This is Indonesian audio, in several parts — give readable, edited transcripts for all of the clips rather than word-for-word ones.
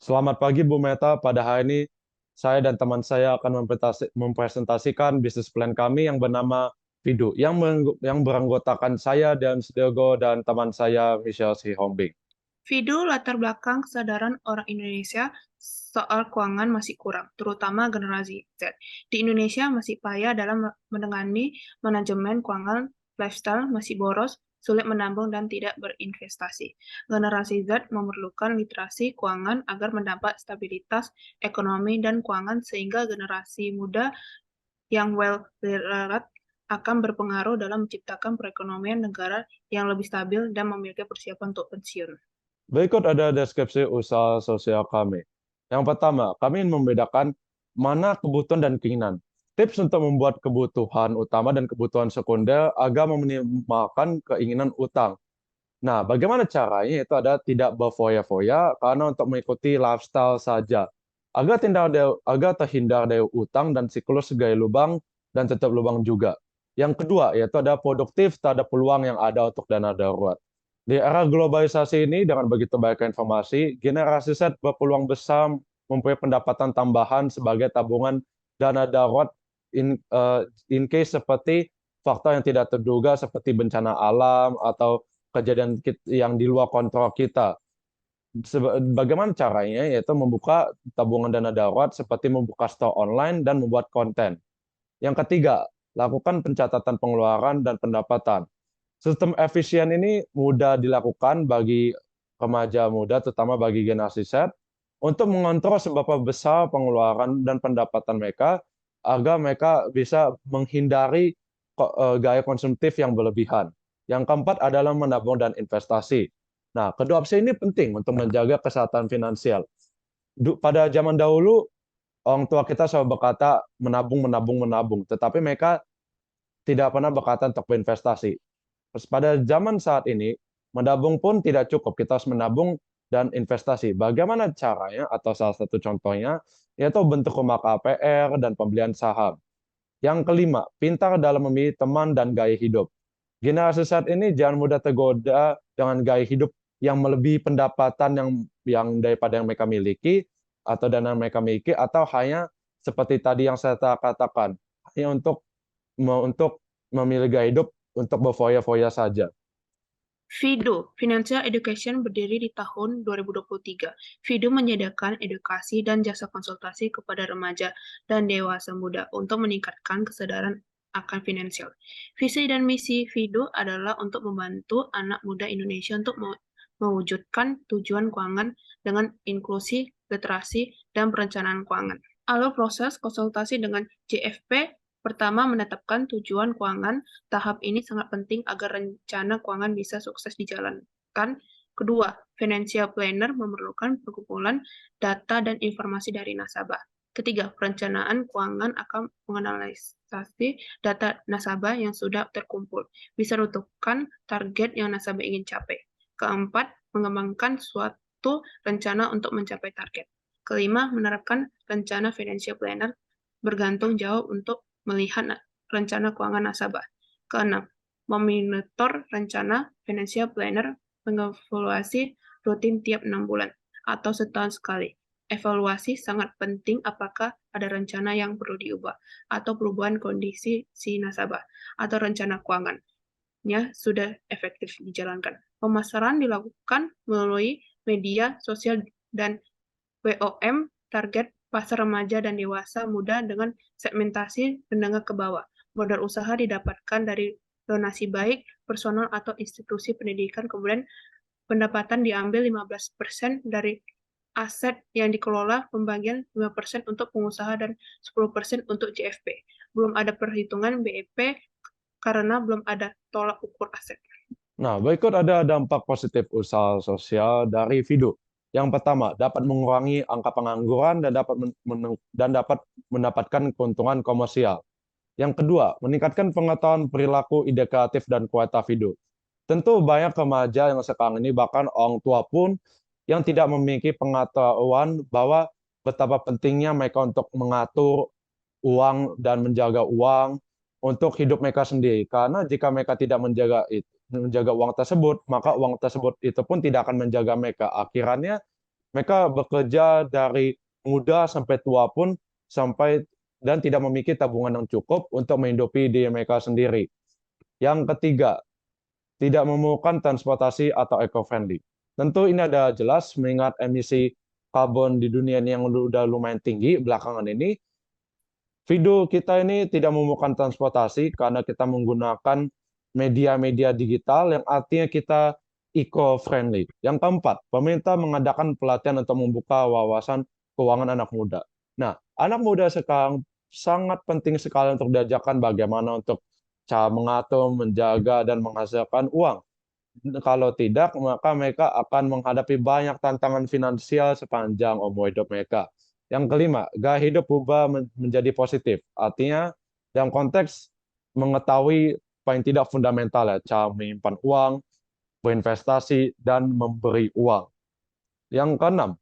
Selamat pagi Bu Meta. Pada hari ini saya dan teman saya akan mempresentasikan bisnis plan kami yang bernama Vidu, yang beranggotakan saya dan Sudiogo dan teman saya Michelle Sihombing. Video latar belakang kesadaran orang Indonesia soal keuangan masih kurang, terutama generasi Z. Di Indonesia masih payah dalam menangani manajemen keuangan, lifestyle masih boros, sulit menabung dan tidak berinvestasi. Generasi Z memerlukan literasi keuangan agar mendapat stabilitas ekonomi dan keuangan sehingga generasi muda yang well literate akan berpengaruh dalam menciptakan perekonomian negara yang lebih stabil dan memiliki persiapan untuk pensiun. Berikut ada deskripsi usaha sosial kami. Yang pertama, kami ingin membedakan mana kebutuhan dan keinginan. Tips untuk membuat kebutuhan utama dan kebutuhan sekunder agar meminimalkan keinginan utang. Nah, bagaimana caranya? Itu ada tidak berfoya-foya karena untuk mengikuti lifestyle saja. Agar terhindar dari utang dan siklus gaya lubang dan tetap lubang juga. Yang kedua, yaitu ada produktif terhadap peluang yang ada untuk dana darurat. Di era globalisasi ini, dengan begitu banyaknya informasi, generasi Z berpeluang besar mempunyai pendapatan tambahan sebagai tabungan dana darurat in case seperti faktor yang tidak terduga seperti bencana alam atau kejadian yang di luar kontrol kita. Bagaimana caranya? Yaitu membuka tabungan dana darurat seperti membuka store online dan membuat konten. Yang ketiga, lakukan pencatatan pengeluaran dan pendapatan. Sistem efisien ini mudah dilakukan bagi remaja muda, terutama bagi generasi Z, untuk mengontrol seberapa besar pengeluaran dan pendapatan mereka agar mereka bisa menghindari gaya konsumtif yang berlebihan. Yang keempat adalah menabung dan investasi. Nah, kedua opsi ini penting untuk menjaga kesehatan finansial. Pada zaman dahulu, orang tua kita selalu berkata menabung, menabung, menabung, tetapi mereka tidak pernah berkata untuk berinvestasi. Pada zaman saat ini, menabung pun tidak cukup. Kita harus menabung dan investasi. Bagaimana caranya atau salah satu contohnya, yaitu bentuk rumah KPR dan pembelian saham. Yang kelima, pintar dalam memilih teman dan gaya hidup. Generasi saat ini jangan mudah tergoda dengan gaya hidup yang melebihi pendapatan yang daripada yang mereka miliki atau dana yang mereka miliki atau hanya seperti tadi yang saya katakan hanya untuk memilih gaya hidup untuk berfoya-foya saja. Fido, Financial Education berdiri di tahun 2023. Fido menyediakan edukasi dan jasa konsultasi kepada remaja dan dewasa muda untuk meningkatkan kesadaran akan finansial. Visi dan misi Fido adalah untuk membantu anak muda Indonesia untuk mewujudkan tujuan keuangan dengan inklusi, literasi, dan perencanaan keuangan. Alur proses konsultasi dengan JFP. Pertama, menetapkan tujuan keuangan. Tahap ini sangat penting agar rencana keuangan bisa sukses dijalankan. Kedua, financial planner memerlukan perkumpulan data dan informasi dari nasabah. Ketiga, perencanaan keuangan akan menganalisasi data nasabah yang sudah terkumpul, bisa menentukan target yang nasabah ingin capai. Keempat, mengembangkan suatu rencana untuk mencapai target. Kelima, menerapkan rencana financial planner bergantung jauh untuk melihat rencana keuangan nasabah. Keenam, memonitor rencana financial planner mengevaluasi rutin tiap 6 bulan atau setahun sekali. Evaluasi sangat penting apakah ada rencana yang perlu diubah atau perubahan kondisi si nasabah atau rencana keuangannya sudah efektif dijalankan. Pemasaran dilakukan melalui media sosial dan WOM target pasar remaja dan dewasa muda dengan segmentasi menengah ke bawah. Modal usaha didapatkan dari donasi baik, personal atau institusi pendidikan, kemudian pendapatan diambil 15% dari aset yang dikelola, pembagian 5% untuk pengusaha dan 10% untuk JFP. Belum ada perhitungan BEP karena belum ada tolak ukur aset. Nah, berikut ada dampak positif usaha sosial dari Vido. Yang pertama, dapat mengurangi angka pengangguran dan dapat mendapatkan keuntungan komersial. Yang kedua, meningkatkan pengetahuan perilaku ide kreatif dan kualitas Vido. Tentu banyak remaja yang sekarang ini bahkan orang tua pun yang tidak memiliki pengetahuan bahwa betapa pentingnya mereka untuk mengatur uang dan menjaga uang untuk hidup mereka sendiri. Karena jika mereka tidak menjaga uang tersebut, maka uang tersebut itu pun tidak akan menjaga mereka. Akhirnya Mereka bekerja dari muda sampai tua pun sampai dan tidak memiliki tabungan yang cukup untuk menghidupi diri mereka sendiri. Yang ketiga, tidak memerlukan transportasi atau eco-friendly. Tentu ini ada jelas mengingat emisi karbon di dunia ini yang udah lumayan tinggi belakangan ini. Video kita ini tidak memerlukan transportasi karena kita menggunakan media-media digital yang artinya kita eco-friendly. Yang keempat, pemerintah mengadakan pelatihan untuk membuka wawasan keuangan anak muda. Nah, anak muda sekarang sangat penting sekali untuk diajarkan bagaimana untuk cara mengatur, menjaga, dan menghasilkan uang. Kalau tidak, maka mereka akan menghadapi banyak tantangan finansial sepanjang umur hidup mereka. Yang kelima, gaya hidup berubah menjadi positif. Artinya, dalam konteks mengetahui paling tidak fundamental ya, cara menyimpan uang, berinvestasi, dan memberi uang. Yang keenam,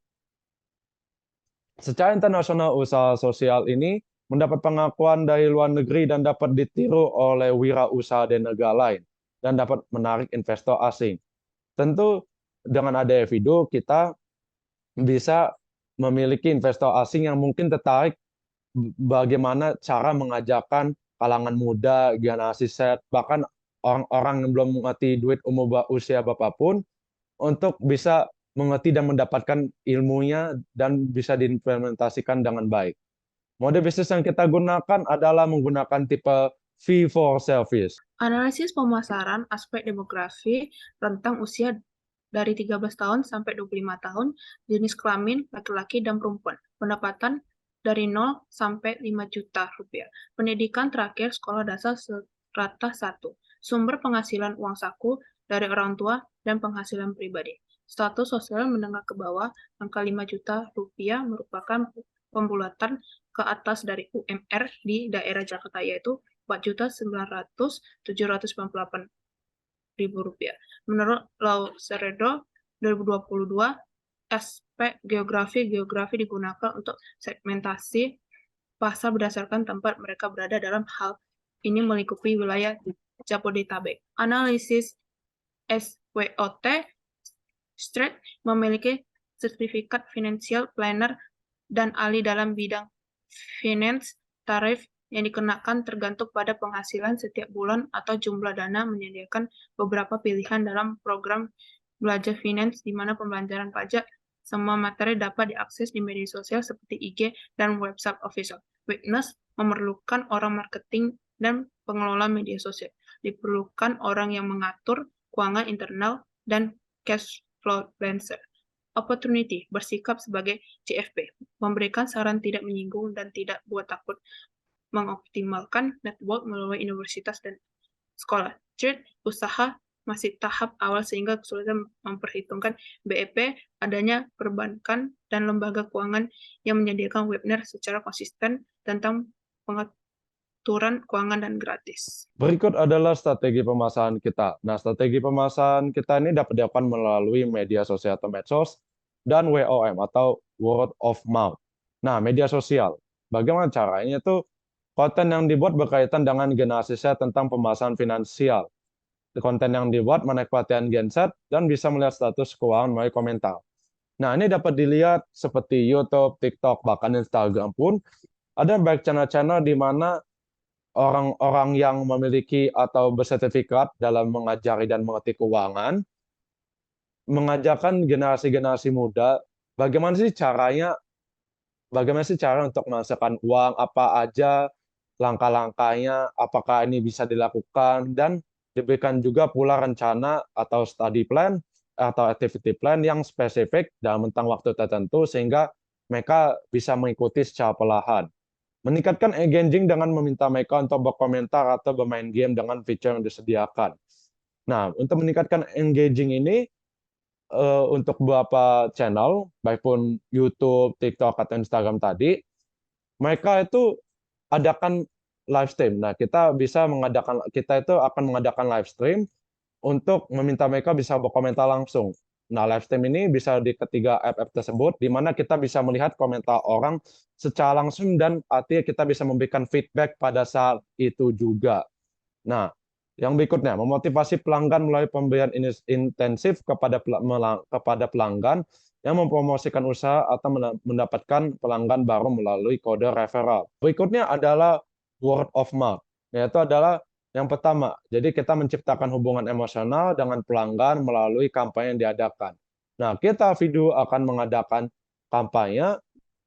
secara internasional usaha sosial ini mendapat pengakuan dari luar negeri dan dapat ditiru oleh wirausaha di negara lain dan dapat menarik investor asing. Tentu dengan adanya video kita bisa memiliki investor asing yang mungkin tertarik bagaimana cara mengajarkan kalangan muda, generasi Z, bahkan orang-orang yang belum mengerti duit umur usia berapapun untuk bisa mengerti dan mendapatkan ilmunya dan bisa diimplementasikan dengan baik. Mode bisnis yang kita gunakan adalah menggunakan tipe fee for service. Analisis pemasaran aspek demografi rentang usia dari 13 tahun sampai 25 tahun, jenis kelamin laki-laki dan perempuan, pendapatan dari 0 sampai 5 juta rupiah, pendidikan terakhir sekolah dasar serata 1, sumber penghasilan uang saku dari orang tua dan penghasilan pribadi. Status sosial menengah ke bawah, angka 5 juta rupiah merupakan pembulatan ke atas dari UMR di daerah Jakarta yaitu 4.900.798 rupiah. Menurut Lau Seredo 2022, aspek geografi digunakan untuk segmentasi pasar berdasarkan tempat mereka berada dalam hal ini melingkupi wilayah Jabodetabek. Analisis SWOT Street memiliki sertifikat financial planner dan ahli dalam bidang finance. Tarif yang dikenakan tergantung pada penghasilan setiap bulan atau jumlah dana. Menyediakan beberapa pilihan dalam program belajar finance di mana pembelajaran pajak. Semua materi dapat diakses di media sosial seperti IG dan website official. Witness memerlukan orang marketing dan pengelola media sosial. Diperlukan orang yang mengatur keuangan internal dan cash flow balancer. Opportunity bersikap sebagai CFP, memberikan saran tidak menyinggung dan tidak buat takut, mengoptimalkan network melalui universitas dan sekolah. Trade usaha masih tahap awal sehingga kesulitan memperhitungkan BEP, adanya perbankan dan lembaga keuangan yang menyediakan webinar secara konsisten tentang pengaturan keuangan dan gratis. Berikut adalah strategi pemasaran kita. Nah, strategi pemasaran kita ini dapat dilakukan melalui media sosial atau medsos dan WOM atau word of mouth. Nah, media sosial. Bagaimana caranya itu? Konten yang dibuat berkaitan dengan generasi Z tentang pemasaran finansial. Konten yang dibuat menarik perhatian Gen Z dan bisa melihat status keuangan melalui komentar. Nah, ini dapat dilihat seperti YouTube, TikTok, bahkan Instagram pun ada banyak channel-channel di mana orang-orang yang memiliki atau bersertifikat dalam mengajari dan mengerti keuangan mengajarkan generasi-generasi muda bagaimana sih cara untuk menghasilkan uang, apa aja langkah-langkahnya, apakah ini bisa dilakukan, dan diberikan juga pula rencana atau study plan atau activity plan yang spesifik dalam rentang waktu tertentu sehingga mereka bisa mengikuti secara perlahan. Meningkatkan engaging dengan meminta mereka untuk berkomentar atau bermain game dengan fitur yang disediakan. Nah, untuk meningkatkan engaging ini, untuk beberapa channel, baik pun YouTube, TikTok, atau Instagram tadi, mereka itu adakan live stream. Nah, kita itu akan mengadakan live stream untuk meminta mereka bisa berkomentar langsung. Nah, live stream ini bisa di ketiga app tersebut, di mana kita bisa melihat komentar orang secara langsung dan artinya kita bisa memberikan feedback pada saat itu juga. Nah, yang berikutnya, memotivasi pelanggan melalui pemberian intensif kepada pelanggan yang mempromosikan usaha atau mendapatkan pelanggan baru melalui kode referral. Berikutnya adalah word of mouth, yaitu adalah yang pertama. Jadi kita menciptakan hubungan emosional dengan pelanggan melalui kampanye yang diadakan. Nah, kita video akan mengadakan kampanye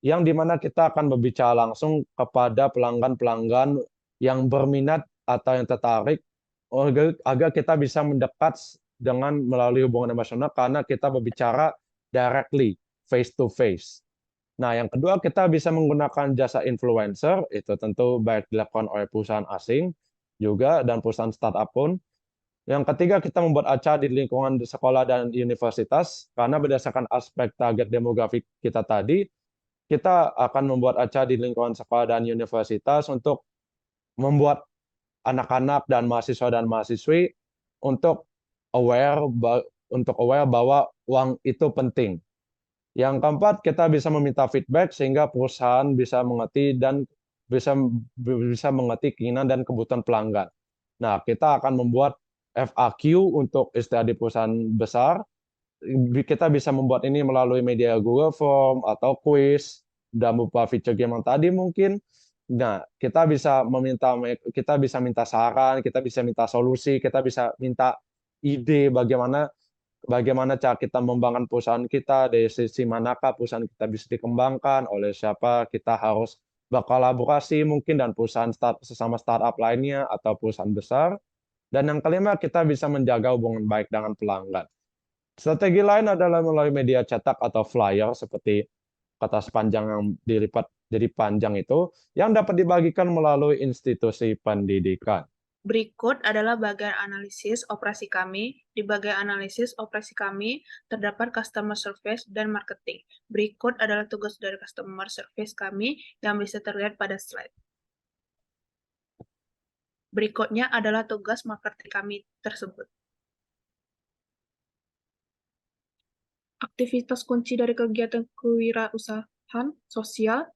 yang dimana kita akan berbicara langsung kepada pelanggan-pelanggan yang berminat atau yang tertarik agar kita bisa mendekat dengan melalui hubungan emosional karena kita berbicara directly, face to face. Nah, yang kedua kita bisa menggunakan jasa influencer, itu tentu baik dilakukan oleh perusahaan asing juga dan perusahaan startup pun. Yang ketiga kita membuat acara di lingkungan sekolah dan universitas karena berdasarkan aspek target demografi kita tadi, kita akan membuat acara di lingkungan sekolah dan universitas untuk membuat anak-anak dan mahasiswa dan mahasiswi untuk aware bahwa uang itu penting. Yang keempat, kita bisa meminta feedback sehingga perusahaan bisa mengerti dan bisa mengerti keinginan dan kebutuhan pelanggan. Nah, kita akan membuat FAQ untuk istilah di perusahaan besar. Kita bisa membuat ini melalui media Google Form atau quiz dan beberapa fitur game yang tadi mungkin. Nah, kita bisa minta saran, kita bisa minta solusi, kita bisa minta ide bagaimana cara kita mengembangkan perusahaan kita, dari sisi manakah perusahaan kita bisa dikembangkan, oleh siapa kita harus berkolaborasi mungkin dan sesama startup lainnya atau perusahaan besar. Dan yang kelima, kita bisa menjaga hubungan baik dengan pelanggan. Strategi lain adalah melalui media cetak atau flyer seperti kertas panjang yang dilipat jadi panjang itu yang dapat dibagikan melalui institusi pendidikan. Berikut adalah bagian analisis operasi kami. Di bagian analisis operasi kami terdapat customer service dan marketing. Berikut adalah tugas dari customer service kami yang bisa terlihat pada slide. Berikutnya adalah tugas marketing kami tersebut. Aktivitas kunci dari kegiatan kewirausahaan sosial.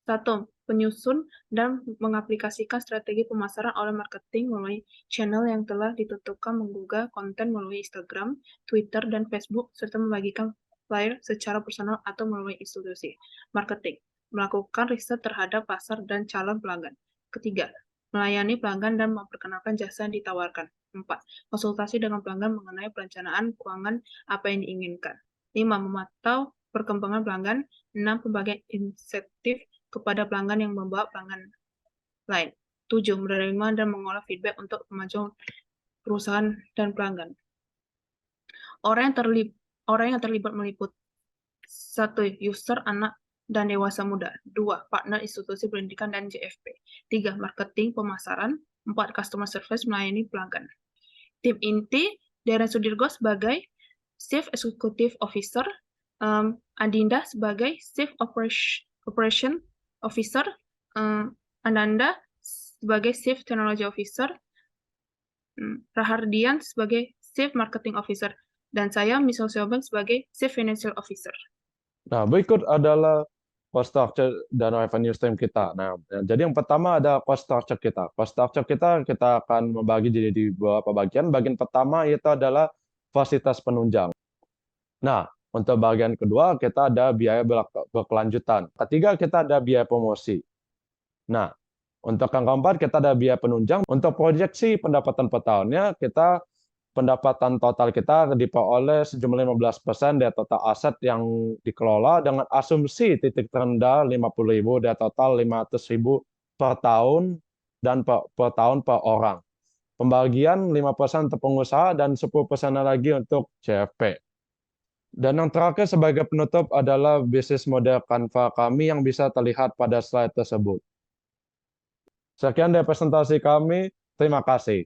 1. Menyusun dan mengaplikasikan strategi pemasaran oleh marketing melalui channel yang telah ditentukan, menggugah konten melalui Instagram, Twitter, dan Facebook, serta membagikan flyer secara personal atau melalui institusi. Marketing. Melakukan riset terhadap pasar dan calon pelanggan. Ketiga, melayani pelanggan dan memperkenalkan jasa yang ditawarkan. 4. Konsultasi dengan pelanggan mengenai perencanaan keuangan apa yang diinginkan. 5. Memantau perkembangan pelanggan. 6. Pembagian insentif kepada pelanggan yang membawa pelanggan lain. 7. Menerima dan mengolah feedback untuk kemajuan perusahaan dan pelanggan. Orang yang terlibat meliput 1. User, anak, dan dewasa muda. 2. Partner institusi pendidikan dan JFP. 3. Marketing pemasaran. 4. Customer service melayani pelanggan. Tim inti, Darren Sudirgo sebagai Chief Executive Officer, Adinda sebagai Chief Operation Officer, Ananda sebagai Chief Technology Officer, Rahardian sebagai Chief Marketing Officer, dan saya, Michelle Siobhan, sebagai Chief Financial Officer. Nah, berikut adalah cost structure dan revenue stream kita. Nah, jadi yang pertama ada cost structure kita. Cost structure kita akan membagi jadi di beberapa bagian. Bagian pertama itu adalah fasilitas penunjang. Nah, untuk bagian kedua kita ada biaya berkelanjutan. Ketiga kita ada biaya promosi. Nah, untuk yang keempat kita ada biaya penunjang. Untuk proyeksi pendapatan per tahunnya, pendapatan total kita diperoleh sejumlah 15% dari total aset yang dikelola dengan asumsi titik terendah 50.000 dari total 500.000 per tahun dan per tahun per orang. Pembagian 5% untuk pengusaha dan 10% lagi untuk CFP. Dan yang terakhir sebagai penutup adalah bisnis model Canva kami yang bisa terlihat pada slide tersebut. Sekian dari presentasi kami. Terima kasih.